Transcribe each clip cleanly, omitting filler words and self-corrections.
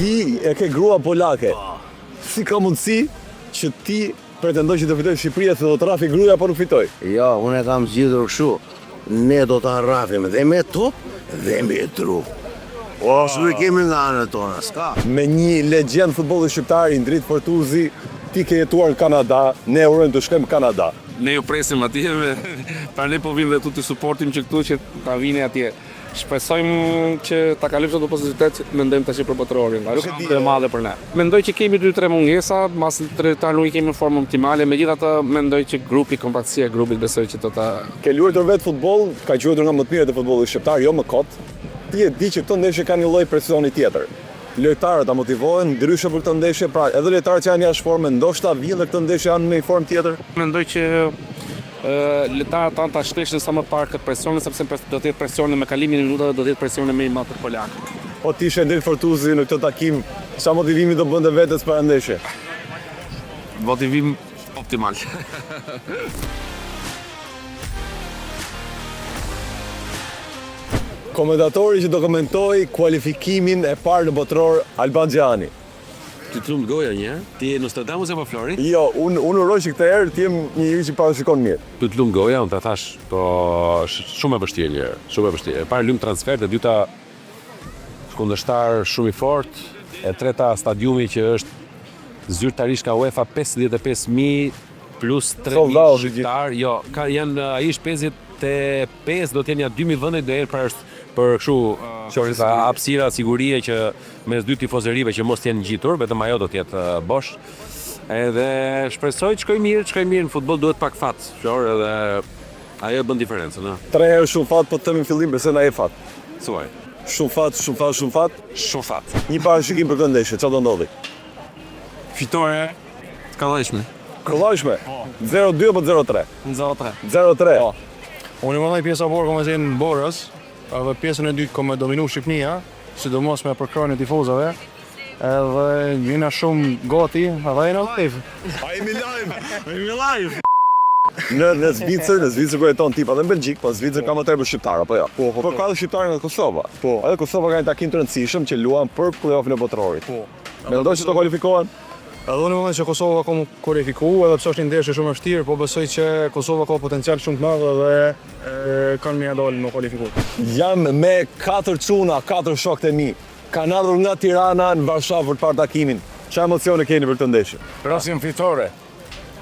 Ti e ke grua polake. Si ka mundësi që ti pretendoj që të fitoj Shqipëria se do të rafi gruaja po nuk fitoj? Jo, unë e kam zgjidhur kështu. Ne do të rrafim dhe me top dhe me trup. Shtu e kemi nga anët tona, s'ka. Me një legjend futbolli shqiptar, Indrit Fortuzi, ti ke jetuar në Kanada, ne urojmë të shkojmë në Kanada. Ne ju presim atje, pra ne po vim dhe tu të suportim që këtu që ta vini atje. Shpresojmë që ta kalim çdo pozitiv, mendojmë tash për botrorin. Nuk e di e madhe për ne. Mendoj që kemi 2-3 mungesa, mas tani nuk i kemi në formë optimale, megjithatë mendoj që grupi, kompaktësia e grupit besoj që do ta Ke luajtur vetë futboll, ka quajtur nga më të mirët e futbollit shqiptar, jo më kot. Ti e di që këto ndeshje kanë një lloj presioni tjetër. Lojtarët ta motivohen ndryshe për këtë ndeshje, pra edhe lojtarët që janë jashtë forme, ndoshta vjen dhe këtë ndeshje janë në një formë tjetër. Mendoj që lojtarët tanë ta shkreshin sa më parë këtë presionin, sepse do të jetë presioni me kalimin e minutave, do të jetë presioni më i madh për polakët. Po ti ishe Indrit Fortuzi në këtë takim, sa motivimi do bënte vetes para ndeshje? Motivim optimal. Komentatori që do komentoj kualifikimin e parë në botror Alban Xhani. Ti të lumë goja një, ti e Nostradamus apo Flori? Jo, unë uroj që këtë herë ti jem një njeri që parashikon mirë. Tu të lumë goja, unë të thash, po shumë e vështirë një herë, shumë e vështirë. E parë lumë transfer, e dyta kundërshtar shumë i fort, e treta stadiumi që është zyrtarisht ka UEFA 55.000 plus 3.000 shqiptar. Jo, janë ai është 55, do të jenë ja 2.000 vende do erë për kështu hapësira, sigurie që mes dy tifozërive që mos jenë ngjitur, vetëm ajo do të jetë bosh. Edhe shpresoj të shkoj mirë në futboll duhet pak fat, qor edhe ajo bën diferencën, ëh. 3 herë shumë fat, po të themi në fillim besoj na e fat. Thuaj. Shumë fat. Shumë fat. Një parashikim për këtë ndeshje, çfarë do ndodhi? Fitore të kallëshme. Kollajshme. 0-2 apo 0-3? 0-3. 0-3. Unë më ndaj pjesa borë këmë në Borës, edhe pjesën e dytë këmë dominu Shqipnia, sidomos me përkrojnë e tifozave, edhe jena shumë gati, edhe jena live. A jemi live! Në Zvicër ku jeton tipa dhe në Belgjik, po Zvicër ka më tërë për shqiptar, apo jo? Po ka dhe shqiptar nga Kosova. Po. Edhe Kosova ka një takim të rëndësishëm që luan për play-offin e botrorit. Po. Mendoj që të kualifikohen? Edhe unë më ndaj që Kosova ka më kualifiku, edhe pse është një ndeshje shumë e vështirë, po besoj që Kosova ka potencial shumë të madh dhe kanë më dalë në kualifiku. Jam me 4 çuna, 4 shokët e mi. Kanë ardhur nga Tirana në Varshavë për të parë takimin. Çfarë emocione keni për këtë ndeshje? Rasim fitore.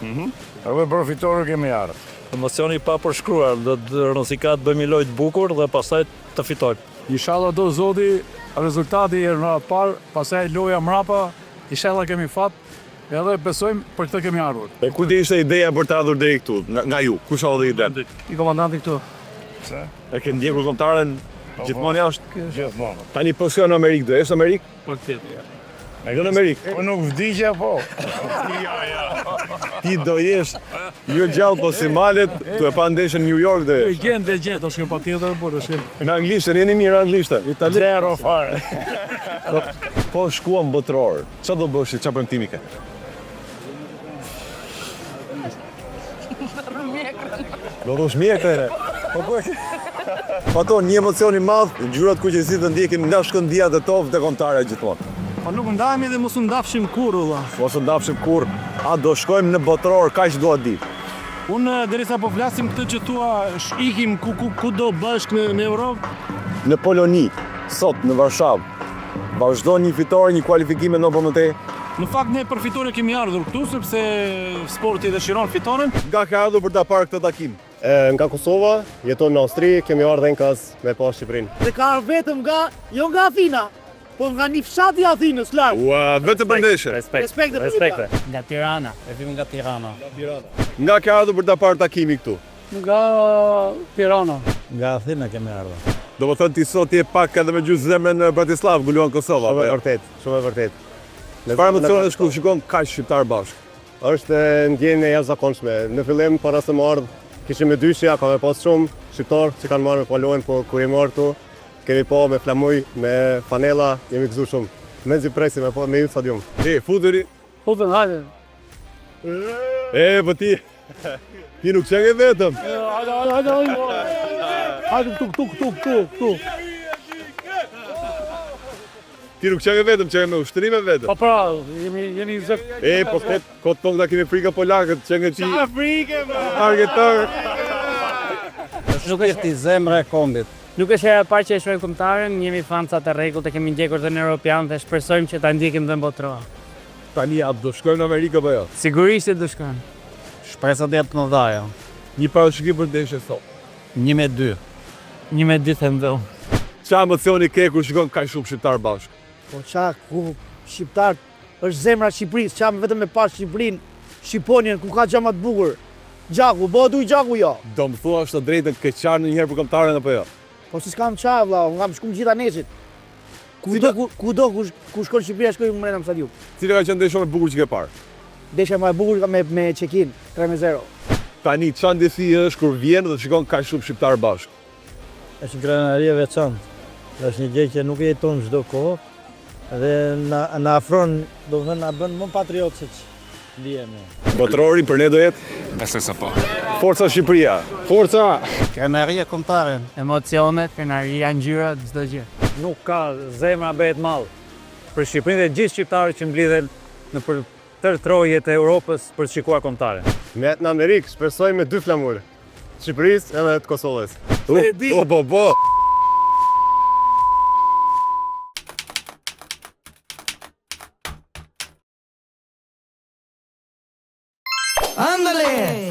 Edhe për fitore kemi ardhur. Emocioni pa përshkruar, do të rëndësika të bëjmë një lojë të bukur dhe pastaj të fitojmë. Inshallah do zoti rezultati në radhë parë, pastaj loja mrapa, inshallah kemi fat, edhe besojmë për këtë kemi ardhur. E ku ishte ideja për të ardhur deri këtu, nga ju? Kush hodhi idenë? I komandanti këtu. Pse? E ke ndjekur kombëtaren gjithmonë jashtë? Gjithmonë. Tani po shkon në Amerikë, do jesh në Amerikë? Po tjetër. E do në Amerikë. Po nuk vdiqja po. Ti do jesh jo gjallë po si malet, tu e pa ndeshën në New York do jesh. Gjend, do shkëm patjetër, po do shkëm. Në anglishtën, jeni mirë anglishtën. Zero fare. Po shkuam botror. Çfarë do bësh, çfarë premtimi ke? Do të shmjekre. Po to një emocion i madh, ngjyrat kuqësi të ndjekin nga shkëndijat e tov dhe kontare gjithmonë. Po nuk ndajemi dhe mos u ndafshim kurrë valla. Mos u ndafshim kurrë. A do shkojmë në botror, kaq dua di. Unë derisa po flasim këtë që tua ikim ku do bashk në Europë. Në Poloni, sot në Varshavë. Vazhdon një fitore, një kualifikim në BMT. Në fakt ne për fitore kemi ardhur këtu sepse sporti dëshiron fitoren. Nga ka ardhur për ta parë këtë takim? Nga Kosova, jeton në Austri, kemi ardhur në kas me pa Shqipërinë. Dhe ka vetëm jo nga Athina, po nga një fshat i Athinës, larg. Vetëm për ndeshje. Respekt. Nga Tirana, e vim nga Tirana. Nga ka ardhur për ta parë takimin këtu? Nga Tirana. Nga Athina kemi ardhur. Do më thënë ti sot je pak edhe me gjysë zemrën në Bratislav, ku luan Kosova. Shumë e vërtet. Çfarë emocione shikon kaq shqiptar bashkë? Është ndjenjë e jashtëzakonshme. Në fillim para se më ardh, kishim me dyshja, ka me pas shumë shqiptar që kanë marrë me palojnë, po kur jemi ardhur këtu, kemi pa me flamuj, me fanella, jemi gëzuar shumë. Mezi presim me me një stadium. Futuri. Futën, hajde. Po ti. Ti nuk qenë vetëm. Hajde këtu. Ti nuk qenë vetëm, qenë me ushtrime vetëm. Po pra, jeni zëk. Po këtë tong da kemi frika polakët, qenë ti. Sa frike, bro! Targetar. Nuk është i zemra e kombit. Nuk është hera e parë që e shohim kombëtaren, jemi fanca të rregullt e kemi ndjekur dhe në Europian dhe shpresojmë që ta ndjekim dhe në botëror. Tani a do shkojmë në Amerikë apo jo? Sigurisht do shkojmë. Shpresat janë të mëdha. Një parashikim për ndeshje sot. 1-2. 1-2 them vëll. Qa emocioni ke kur shikon kaq shumë shqiptar bashkë? Po qa, ku shqiptar është zemra e Shqipërisë, qa vetëm me pas Shqipërinë, Shqiponien, ku ka gjama të bukur. Gjaku, bo du i gjaku jo. Do më thua është të drejtën ke qarë një herë për kombëtaren apo jo? Po si s'kam qa, vla, unë kam shkum gjitha nesit. Kudo ku shkon Shqipëria, shkoj mrena në stadium. Cile ka qenë ndeshja më e bukur që ke parë? Desha më e bukur me check-in, 3-0. Tani, qa ndjesi është kur vjen dhe shikon kaq shumë shqiptar bashkë? Është një krenarie veçantë. Është një gjë që nuk jeton çdo kohë dhe na afron, do të thënë na bën më patriot se ndihemi. Botërori për ne do jetë? Besoj se po. Forca Shqipëria. Forca! Krenaria kombëtare. Emocionet, krenaria, ngjyra, çdo gjë. Nuk ka zemra bëhet mall. Për Shqipërinë dhe gjithë shqiptarët që mblidhen në për tërë trojet e Europës për të shikuar kombëtaren. Me në Amerikë shpresoj me 2 flamur. Shqipërisë edhe të Kosovës. Po. Ándale!